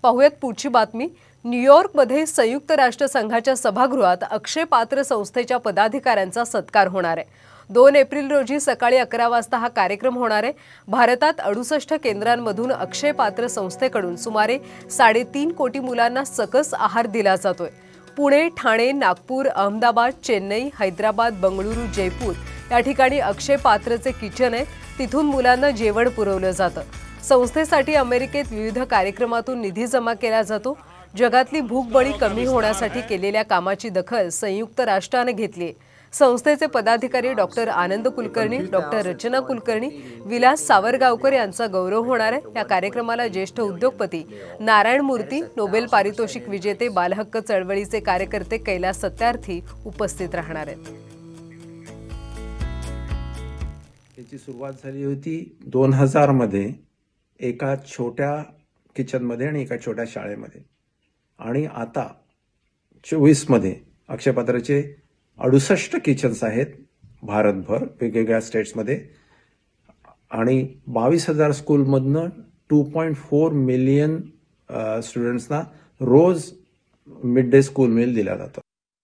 पाहुयात पुढची बातमी। न्यूयॉर्कमध्ये संयुक्त राष्ट्र संघाच्या सभागृहात अक्षय पात्र संस्थेच्या पदाधिकाऱ्यांचा सत्कार होणार आहे। 2 एप्रिल रोजी सकाळी 11 वाजता हा कार्यक्रम होणार आहे। भारतात 68 केंद्रांमधून अक्षय पात्र संस्थेकडून सुमारे 3.5 कोटी मुलांना सकस आहार दिला जातोय। पुणे, ठाणे, नागपूर, अहमदाबाद, चेन्नई, हैदराबाद, बंगळुरू, जयपूर या ठिकाणी अक्षय पात्रचे किचन आहे। तिथून मुलांना जेवण पुरवलं जातं। संस्थेसाठी अमेरिकेत विविध कार्यक्रमातून निधी जमा केला जातो। जगातली भूकबळी कमी होण्यासाठी केलेल्या कामाची दखल संयुक्त राष्ट्राने घेतली। संस्थेचे पदाधिकारी डॉक्टर आनंद कुलकर्णी, डॉक्टर रचना कुलकर्णी, विलास सावरगावकर यांचा गौरव होणार आहे। या कार्यक्रमाला ज्येष्ठ उद्योगपती नारायण मूर्ती, नोबेल पारितोषिक विजेते, बालहक्क चळवळीचे कार्यकर्ते कैलास सत्यार्थी उपस्थित राहणार आहेत। याची सुरुवात झाली होती 2000 मध्ये एका छोट्या किचनमध्ये आणि एका छोट्या शाळेमध्ये, आणि आता 24 मध्ये अक्षयपात्राचे 68 किचन्स आहेत भारतभर वेगवेगळ्या स्टेट्समध्ये, आणि 22,000 स्कूलमधनं 2.4 मिलियन स्टुडंट्सना रोज मिड डे स्कूल मील दिला जातो।